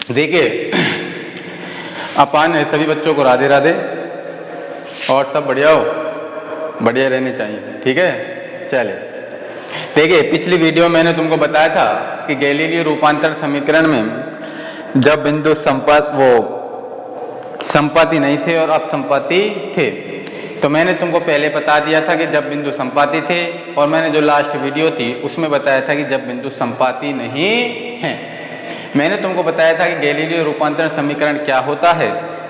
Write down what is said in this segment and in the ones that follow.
देखिए अपन सभी बच्चों को राधे राधे और सब बढ़िया हो, बढ़िया रहने चाहिए। ठीक है, चले देखिए पिछली वीडियो मैंने तुमको बताया था कि गैलीलियो रूपांतरण समीकरण में जब बिंदु संपाती नहीं थे और अपसंपाती थे, तो मैंने तुमको पहले बता दिया था कि जब बिंदु संपाती थे, और मैंने जो लास्ट वीडियो थी उसमें बताया था कि जब बिंदु संपाती नहीं है। मैंने तुमको बताया था कि गैलीलियो रूपांतरण समीकरण क्या होता है,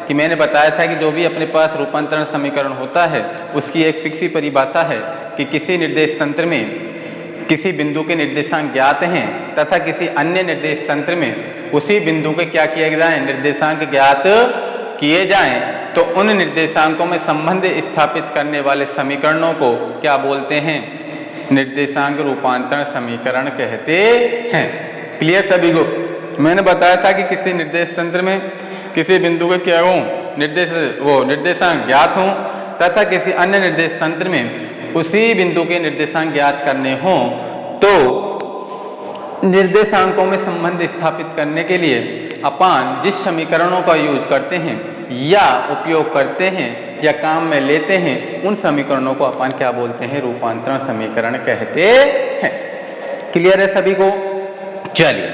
कि मैंने बताया था कि जो भी अपने पास रूपांतरण समीकरण होता है उसकी एक फिक्स ही परिभाषा है कि किसी निर्देश तंत्र में किसी बिंदु के निर्देशांक ज्ञात हैं तथा किसी अन्य निर्देश तंत्र में उसी बिंदु के क्या किया जाए, निर्देशांक ज्ञात किए जाएं, तो उन निर्देशांकों में संबंध स्थापित करने वाले समीकरणों को क्या बोलते हैं, निर्देशांक रूपांतरण समीकरण कहते हैं। क्लियर सभी को? मैंने बताया था कि किसी निर्देश तंत्र में किसी बिंदु के क्या हों, निर्देशांक ज्ञात हों तथा किसी अन्य निर्देश तंत्र में उसी बिंदु के निर्देशांक ज्ञात करने हों, तो निर्देशांकों में संबंध स्थापित करने के लिए अपन जिस समीकरणों का यूज करते हैं या उपयोग करते हैं या काम में लेते हैं, उन समीकरणों को अपन क्या बोलते हैं, रूपांतरण समीकरण कहते हैं। क्लियर है सभी को? चलिए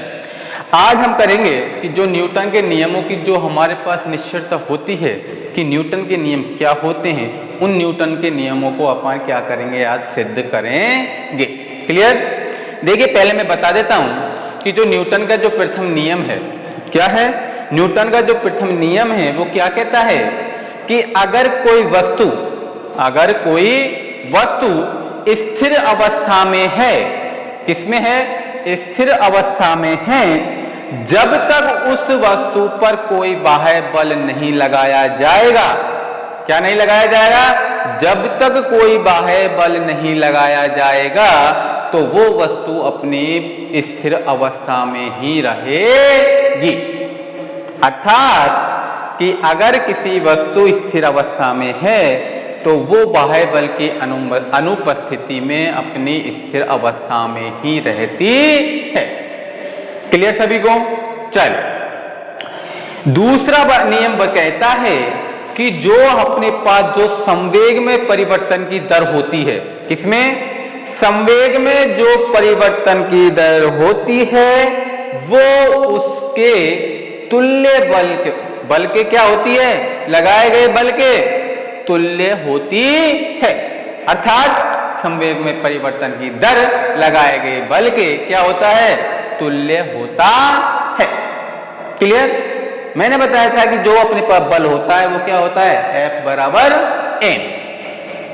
आज हम करेंगे कि जो न्यूटन के नियमों की जो हमारे पास निश्चयता होती है कि न्यूटन के नियम क्या होते हैं, उन न्यूटन के नियमों को अपन क्या करेंगे, आज सिद्ध करेंगे। क्लियर? देखिए पहले मैं बता देता हूं कि जो न्यूटन का जो प्रथम नियम है क्या है। न्यूटन का जो प्रथम नियम है वो क्या कहता है कि अगर कोई वस्तु स्थिर अवस्था में है, किसमें है, स्थिर अवस्था में है, जब तक उस वस्तु पर कोई बाह्य बल नहीं लगाया जाएगा। क्या नहीं लगाया जाएगा? जब तक कोई बाह्य बल नहीं लगाया जाएगा तो वो वस्तु अपनी स्थिर अवस्था में ही रहेगी। अर्थात कि अगर किसी वस्तु स्थिर अवस्था में है तो वो बाह्य बल की अनुपस्थिति में अपनी स्थिर अवस्था में ही रहती है। क्लियर सभी को? चलिए दूसरा नियम कहता है कि जो अपने पास जो संवेग में परिवर्तन की दर होती है, किसमें, संवेग में जो परिवर्तन की दर होती है वो उसके तुल्य बल के क्या होती है, लगाए गए बल के तुल्य होती है। अर्थात संवेग में परिवर्तन की दर लगाए गए बल के क्या होता है, तुल्य होता है। क्लियर? मैंने बताया था कि जो अपने पास बल होता है वो क्या होता है, F बराबर m।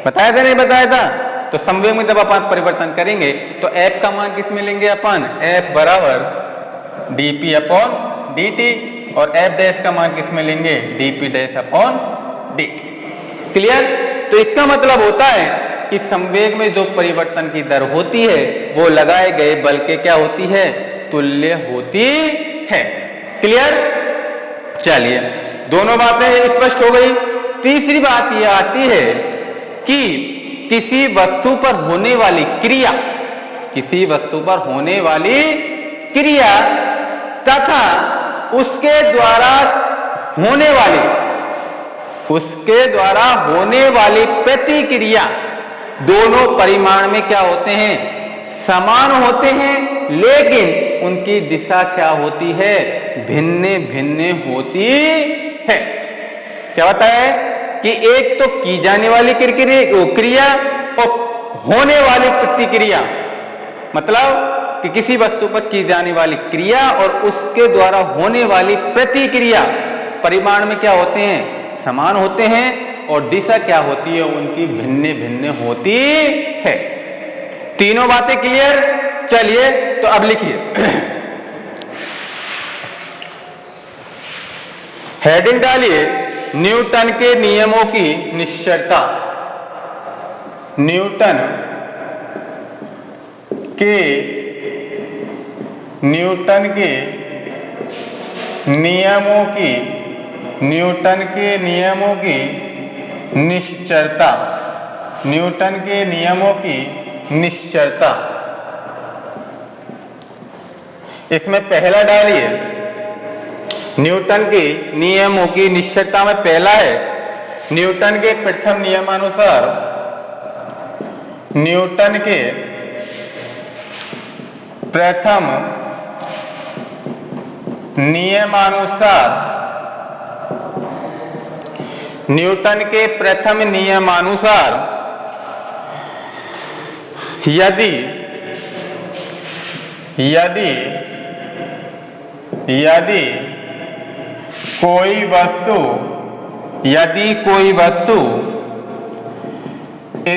बताया था नहीं बताया था? तो संवेग में जब अपन परिवर्तन करेंगे तो F का मान किस में लेंगे अपन, F बराबर dp अपॉन dt, और F डैश का मान किस में लेंगे, dp dash upon dt। Clear? तो इसका मतलब होता है कि संवेग में जो परिवर्तन की दर होती है वो लगाए गए बल के क्या होती है, तुल्य होती है। क्लियर? चलिए दोनों बातें स्पष्ट हो गई। तीसरी बात यह आती है कि किसी वस्तु पर होने वाली क्रिया, किसी वस्तु पर होने वाली क्रिया तथा उसके द्वारा होने वाली प्रतिक्रिया दोनों परिमाण में क्या होते हैं, समान होते हैं, लेकिन उनकी दिशा क्या होती है, भिन्न भिन्न होती है। क्या होता है कि एक तो की जाने वाली क्रिया और होने वाली प्रतिक्रिया, मतलब कि किसी वस्तु पर की जाने वाली क्रिया और उसके द्वारा होने वाली प्रतिक्रिया परिमाण में क्या होते हैं, समान होते हैं, और दिशा क्या होती है, उनकी भिन्न भिन्न होती है। तीनों बातें क्लियर? चलिए तो अब लिखिए, हेडिंग डालिए, न्यूटन के नियमों की निश्चयता। न्यूटन के नियमों की निश्चयता। न्यूटन के नियमों की निश्चयता। इसमें पहला डालिए न्यूटन के नियमों की निश्चयता में पहला है न्यूटन के प्रथम नियमानुसार, न्यूटन के प्रथम नियमानुसार, न्यूटन के प्रथम नियमानुसार यदि यदि यदि कोई वस्तु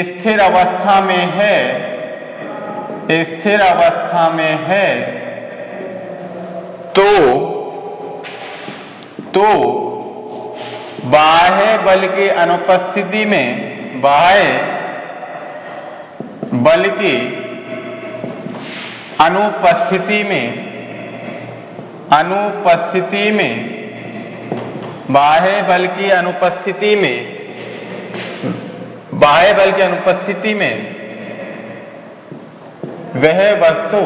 स्थिर अवस्था में है, स्थिर अवस्था में है तो बाह्य बल की अनुपस्थिति में, बाह्य बल की अनुपस्थिति में, बाह्य बल की अनुपस्थिति में, बाह्य बल की अनुपस्थिति में वह वस्तु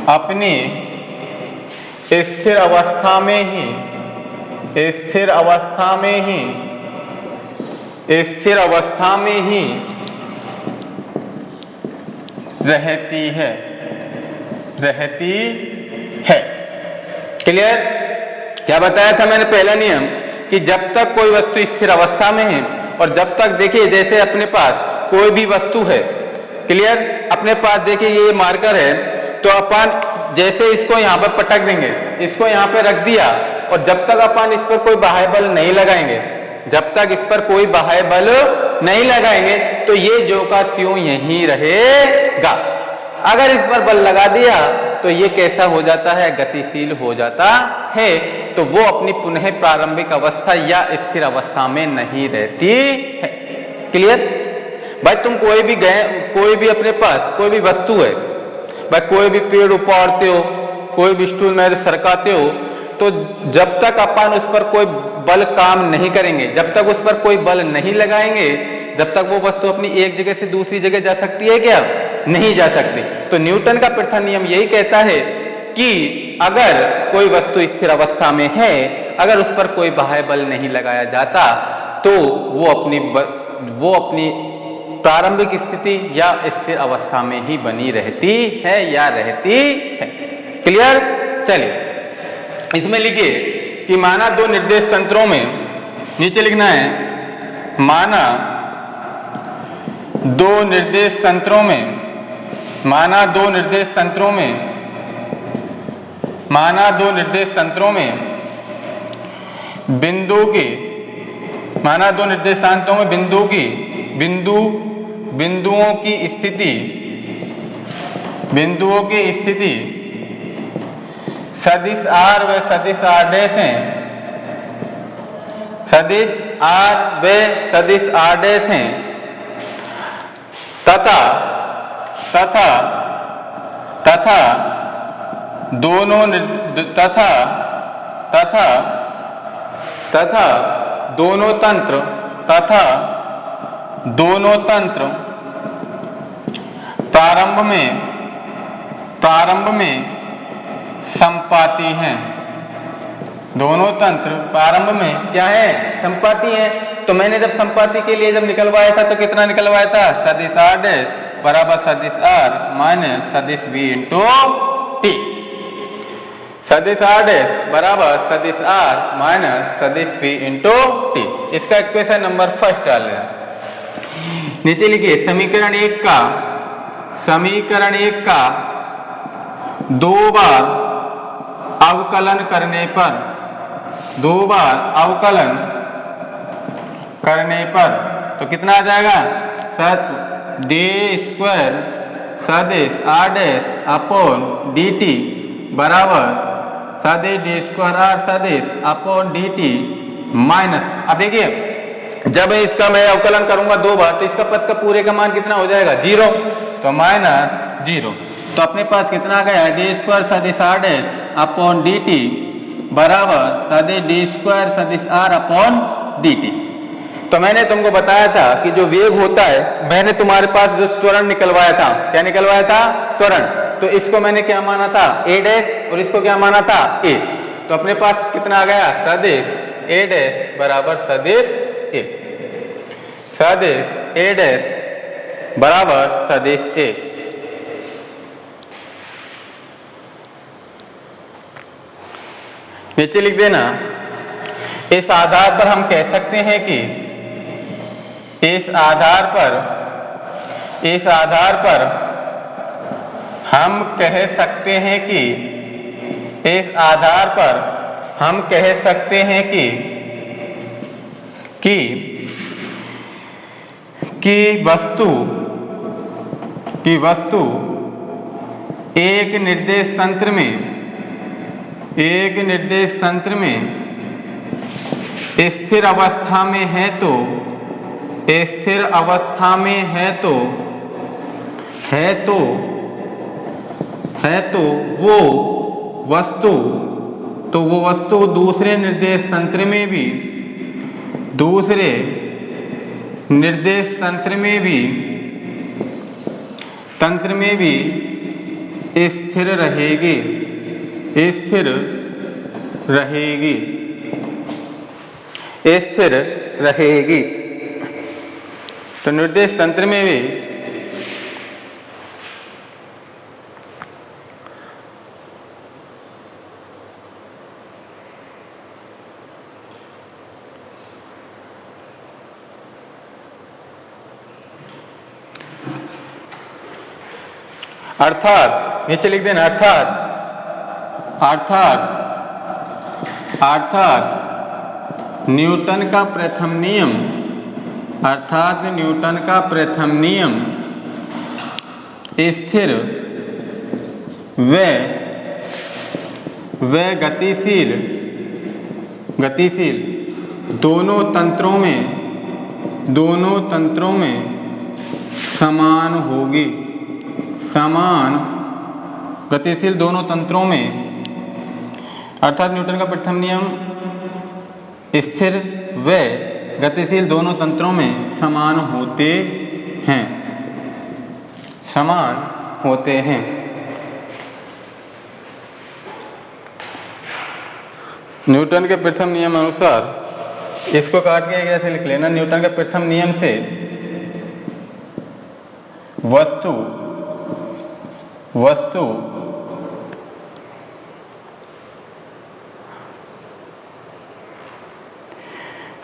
अपनी स्थिर अवस्था में ही, स्थिर अवस्था में ही, स्थिर अवस्था में ही रहती है, रहती है। क्लियर? क्या बताया था मैंने पहला नियम कि जब तक कोई वस्तु स्थिर अवस्था में है और जब तक देखिए जैसे अपने पास कोई भी वस्तु है, क्लियर, अपने पास देखिए ये मार्कर है तो अपन जैसे इसको यहाँ पर पटक देंगे, इसको यहाँ पे रख दिया और जब तक अपन इस पर कोई बाह्य बल नहीं लगाएंगे, जब तक इस पर कोई बाह्य बल नहीं लगाएंगे तो ये जो का त्यों यहीं रहेगा। अगर इस पर बल लगा दिया तो ये कैसा हो जाता है, गतिशील हो जाता है, तो वो अपनी पुनः प्रारंभिक अवस्था या स्थिर अवस्था में नहीं रहती है। क्लियर? भाई तुम कोई भी अपने पास कोई भी वस्तु है, भाई कोई भी पेड़ उपाड़ते हो, कोई भी स्टूल में सरकाते हो, तो जब तक अपन उस पर कोई बल काम नहीं करेंगे, जब तक उस पर कोई बल नहीं लगाएंगे, जब तक वो वस्तु अपनी एक जगह से दूसरी जगह जा सकती है क्या? नहीं जा सकती। तो न्यूटन का प्रथम नियम यही कहता है कि अगर कोई वस्तु स्थिर अवस्था में है, अगर उस पर कोई बाह्य बल नहीं लगाया जाता तो वो अपनी प्रारंभिक स्थिति या स्थिर अवस्था में ही बनी रहती है या रहती है। क्लियर? चलिए इसमें लिखिए कि माना दो निर्देश तंत्रों में, नीचे लिखना है माना दो निर्देश तंत्रों में, माना दो निर्देश तंत्रों में, माना दो निर्देश तंत्रों में बिंदु की, माना दो निर्देशांकों में बिंदुओं की स्थिति, बिंदुओं की स्थिति सदिश R व सदिश R' हैं, सदिश R व सदिश R' हैं तथा दोनों तंत्र प्रारंभ में संपाती हैं। दोनों तंत्र प्रारंभ में क्या है? संपाती हैं। तो मैंने जब संपाती के लिए जब निकलवाया था तो कितना निकलवाया था? सदिश R' बराबर सदिश R माइनस सदिश V इंटू T। सदिश R' बराबर सदिश R माइनस सदिश V इंटू T। इसका इक्वेशन नंबर फर्स्ट डाल रहे हैं। नीचे लिखिए समीकरण एक का दो बार अवकलन करने पर तो कितना आ जाएगा? d स्क्वायर सदिश R' अपॉन dt बराबर सदिश d स्क्वायर R सदिश अपॉन dt माइनस, अब देखिए जब इसका मैं अवकलन करूंगा दो बार तो इसका पद का पूरे का मान कितना हो जाएगा? 0, तो माइनस 0। तो अपने पास कितना गया? d स्क्वायर सदिश R' अपॉन dt बराबर सदिश d स्क्वायर सदिश R अपॉन dt। तो मैंने तुमको बताया था कि जो वेग होता है, मैंने तुम्हारे पास जो त्वरण निकलवाया था, क्या निकलवाया था? त्वरण। तो इसको मैंने क्या माना था, ए डैश, और इसको क्या माना था, ए। तो अपने पास कितना आ गया, सदिश ए डैश बराबर सदिश ए, सदिश ए डैश बराबर सदिश ए। नीचे लिख देना। इस आधार पर हम कह सकते हैं कि इस आधार पर हम कह सकते हैं कि इस आधार पर हम कह सकते हैं कि वस्तु एक निर्देश तंत्र में स्थिर अवस्था में है तो वो वस्तु दूसरे निर्देश तंत्र में भी स्थिर रहेगी। तो निर्देश तंत्र में भी अर्थात, नीचे लिख देना, अर्थात न्यूटन का प्रथम नियम स्थिर व गतिशील दोनों तंत्रों में समान होगी। गतिशील दोनों तंत्रों में, अर्थात न्यूटन का प्रथम नियम स्थिर व गतिशील दोनों तंत्रों में समान होते हैं। न्यूटन के प्रथम नियम अनुसार, इसको काट के ऐसे लिख लेना, न्यूटन के प्रथम नियम से वस्तु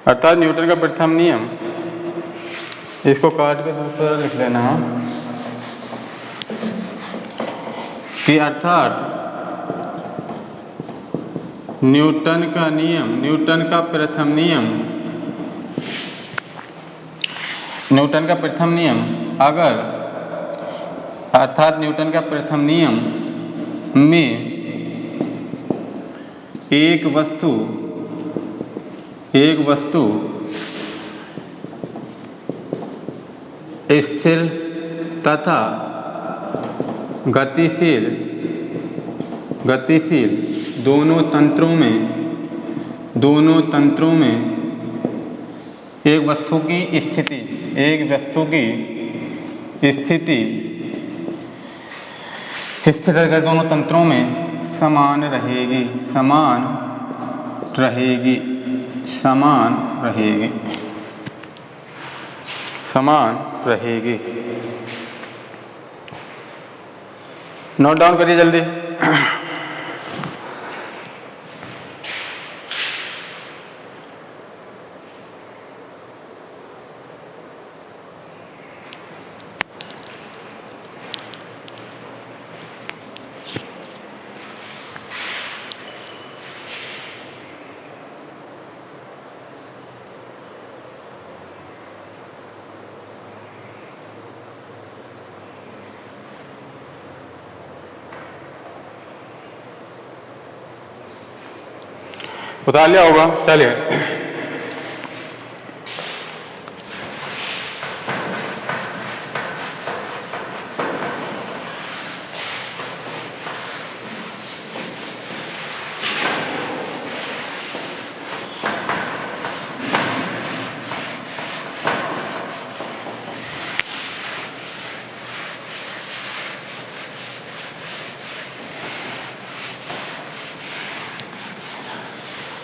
अर्थात न्यूटन का प्रथम नियम, इसको काट के दूसरा लिख लेना कि अर्थात न्यूटन का प्रथम नियम अगर, अर्थात न्यूटन का प्रथम नियम में एक वस्तु स्थिर तथा गतिशील दोनों तंत्रों में एक वस्तु की स्थिति दोनों तंत्रों में समान रहेगी। नोट डाउन करिए जल्दी। उतार लिया होगा, चलिए।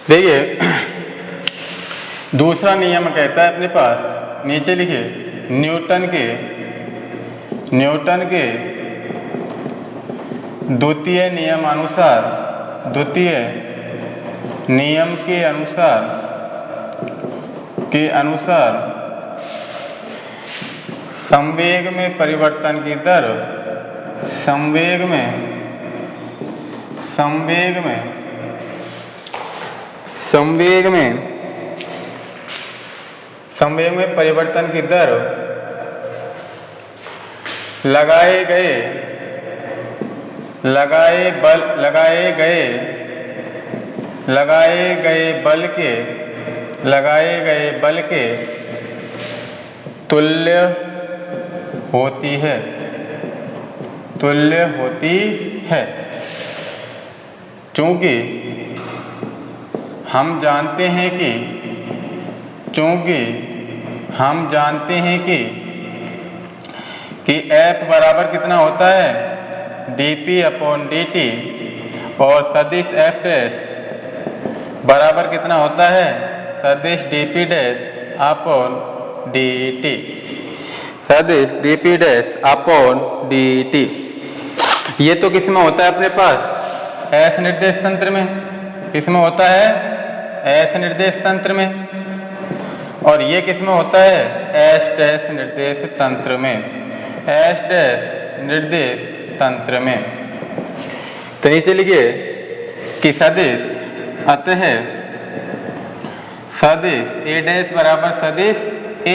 देखिए दूसरा नियम कहता है अपने पास, नीचे लिखिए, न्यूटन के द्वितीय नियम के अनुसार संवेग में परिवर्तन की दर संवेग में परिवर्तन की दर लगाए गए बल के तुल्य होती है। चूंकि हम जानते हैं कि F बराबर कितना होता है, dP/dt, और सदिश F डैश बराबर कितना होता है, सदिश dP'/dt, ये तो किस में होता है अपने पास, S निर्देश तंत्र में। किस में होता है, S निर्देश तंत्र में। और ये किस में होता है, S डैश निर्देश तंत्र में। तो नीचे लिखिए कि सदिश A डैश बराबर सदिश A।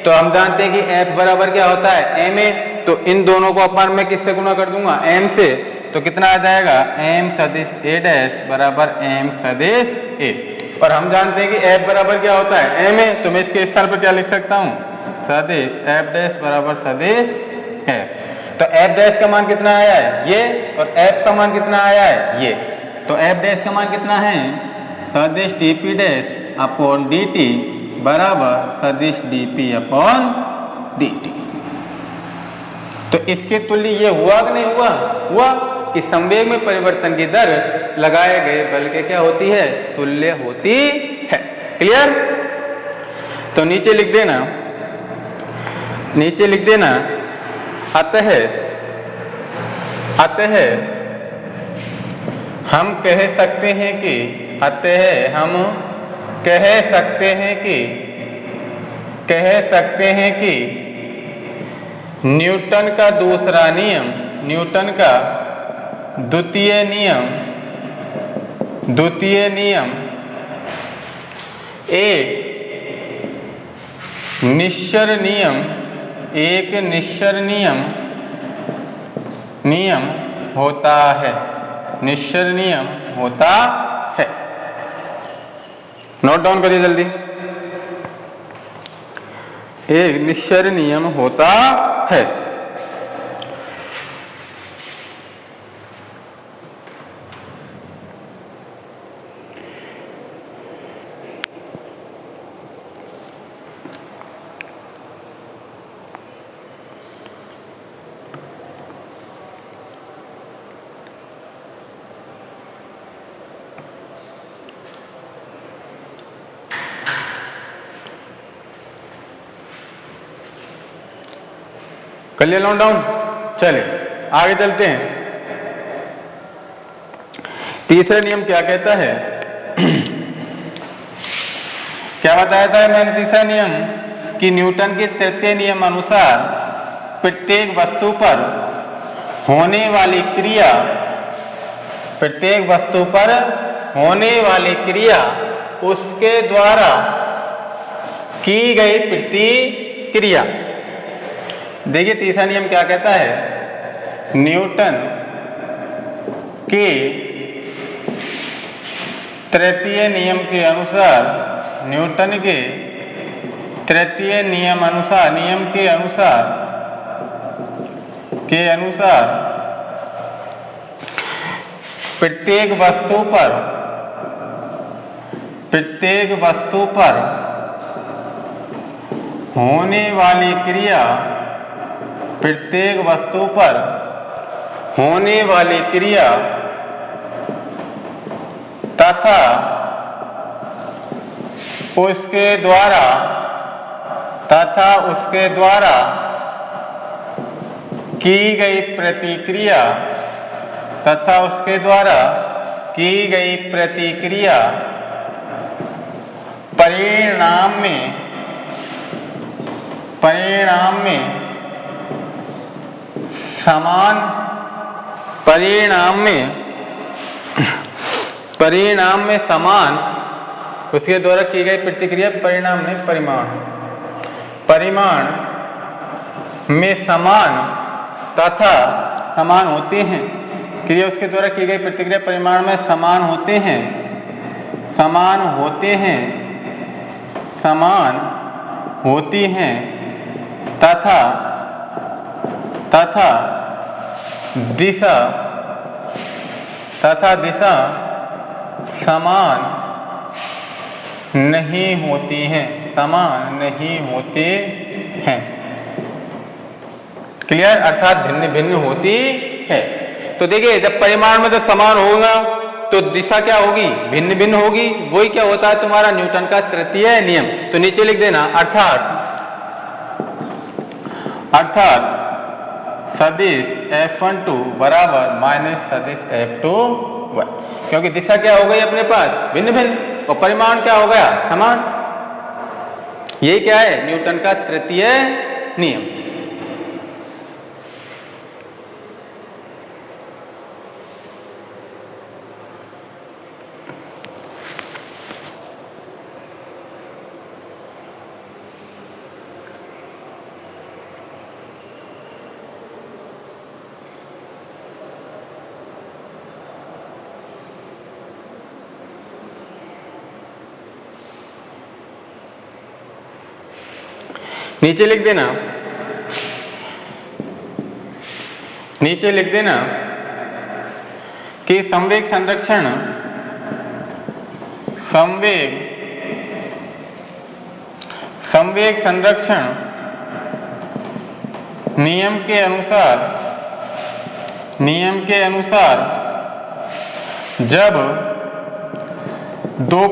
तो हम जानते हैं कि F बराबर क्या होता है, ma। तो इन दोनों को अपन मैं किससे गुणा कर दूंगा, m से। तो कितना आ जाएगा, m सदिश A डैश बराबर m सदिश A। और हम जानते हैं कि F बराबर क्या होता है, ma। तो मैं इसके स्थान पर क्या लिख सकता हूँ, सदिश F डैश बराबर सदिश F। तो F डैश का मान कितना आया है, ये, और F का मान कितना आया है, ये। तो F डैश का मान कितना है, सदिश dP'/dt बराबर सदिश dP/dt। तो इसके तुल्य ये हुआ कि नहीं हुआ कि संवेग में परिवर्तन की दर लगाए गए बल के क्या होती है, तुल्य होती है। क्लियर। तो नीचे लिख देना अतः हम कह सकते हैं कि न्यूटन का दूसरा नियम, न्यूटन का द्वितीय नियम एक निश्चर नियम होता है। नोट डाउन करिए जल्दी। एक निश्चर नियम होता है। कर लिया नोट डाउन। चले आगे चलते हैं। तीसरा नियम क्या कहता है, क्या बताया था मैंने तीसरा नियम, कि न्यूटन के तृतीय नियम अनुसार प्रत्येक वस्तु पर होने वाली क्रिया उसके द्वारा की गई प्रतिक्रिया। देखिए तीसरा नियम क्या कहता है, न्यूटन के तृतीय नियम के अनुसार प्रत्येक वस्तु पर होने वाली क्रिया तथा उसके द्वारा तथा उसके द्वारा की गई प्रतिक्रिया तथा उसके द्वारा की गई प्रतिक्रिया परिणाम में समान उसके द्वारा की गई प्रतिक्रिया परिणाम में समान तथा समान होते हैं। क्रिया उसके द्वारा की गई प्रतिक्रिया परिमाण में समान होते हैं तथा दिशा समान नहीं होते हैं। क्लियर? अर्थात भिन्न भिन्न होती है। तो देखिए, जब परिमाण में तो समान होगा तो दिशा क्या होगी? भिन्न भिन्न होगी। वही क्या होता है तुम्हारा न्यूटन का तृतीय नियम। तो नीचे लिख देना, अर्थात सदिश F12 बराबर माइनस सदिश F21, क्योंकि दिशा क्या हो गई अपने पास? भिन्न भिन्न, और परिमाण क्या हो गया? समान। ये क्या है? न्यूटन का तृतीय नियम। नीचे लिख देना कि संवेग संरक्षण नियम के अनुसार जब दो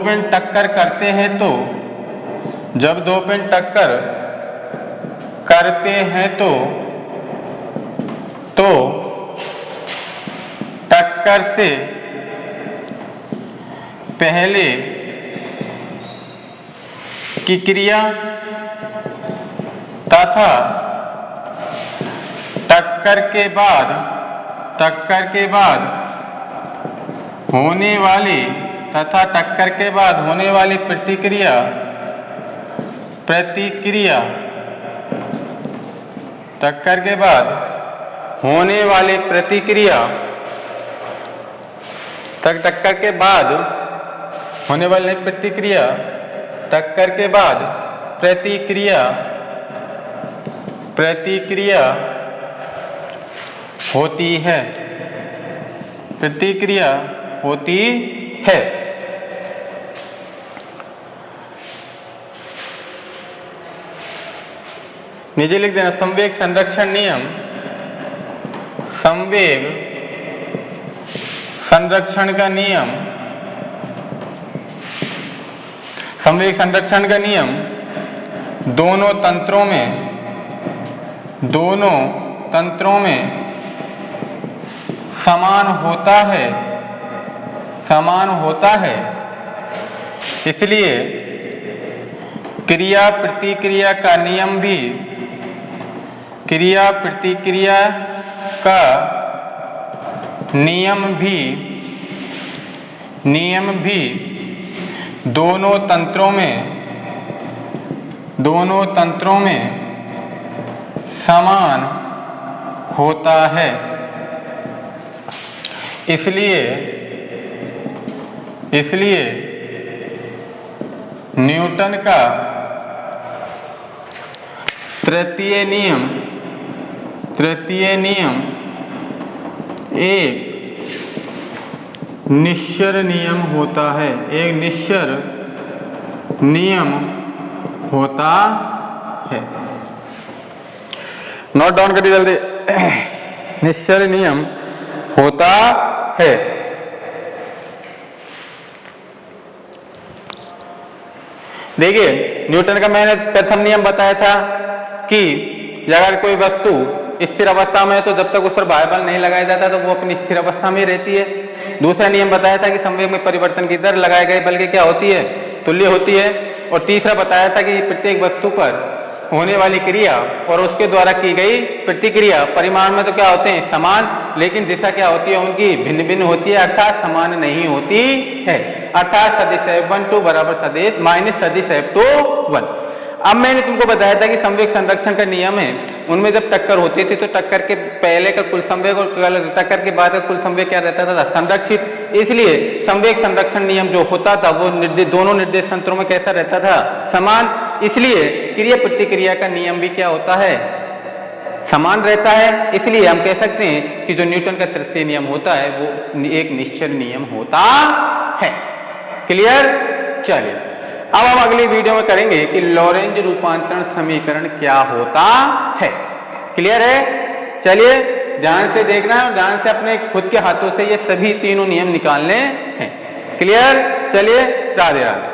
पिंड टक्कर करते हैं तो टक्कर से पहले की क्रिया तथा टक्कर के बाद होने वाली प्रतिक्रिया टक्कर के बाद होने वाली प्रतिक्रिया टक्कर के बाद प्रतिक्रिया होती है। नीचे लिख देना, संवेग संरक्षण नियम संवेग संरक्षण का नियम दोनों तंत्रों में समान होता है। इसलिए क्रिया प्रतिक्रिया का नियम भी दोनों तंत्रों में समान होता है। इसलिए न्यूटन का तृतीय नियम एक निश्चर नियम होता है। नोट डाउन करिए जल्दी। निश्चर नियम होता है। देखिए न्यूटन का मैंने प्रथम नियम बताया था कि अगर कोई वस्तु स्थिर अवस्था में है तो जब तक उस पर बाह्य बल नहीं लगाया जाता तो वो अपनी स्थिर अवस्था में ही रहती है। दूसरा नियम बताया था कि संवेग में परिवर्तन की दर लगाए गए बल की क्या होती है, तुल्य होती है। और तीसरा बताया था कि प्रत्येक वस्तु पर होने वाली क्रिया और उसके द्वारा की गई प्रतिक्रिया परिमाण में तो क्या होते हैं, समान, लेकिन दिशा क्या होती है उनकी, भिन्न भिन्न होती है, अर्थात समान नहीं होती है। अर्थात सदिश F12 बराबर सदिश माइनस सदिश F21। अब मैंने तुमको बताया था कि संवेग संरक्षण का नियम है, उनमें जब टक्कर होती थी तो टक्कर के पहले का कुल संवेग और टक्कर के बाद का कुल संवेग क्या रहता था, संरक्षित। इसलिए संवेग संरक्षण नियम जो होता था वो दोनों निर्देश तंत्रों में कैसा रहता था, समान। इसलिए क्रिया प्रतिक्रिया का नियम भी क्या होता है, समान रहता है। इसलिए हम कह सकते हैं कि जो न्यूटन का तृतीय नियम होता है वो एक निश्चल नियम होता है। क्लियर। चलिए अब हम अगली वीडियो में करेंगे कि लॉरेंज रूपांतरण समीकरण क्या होता है। क्लियर है। चलिए ध्यान से देखना है और ध्यान से अपने खुद के हाथों से ये सभी तीनों नियम निकालने हैं। क्लियर। चलिए राधे राधे।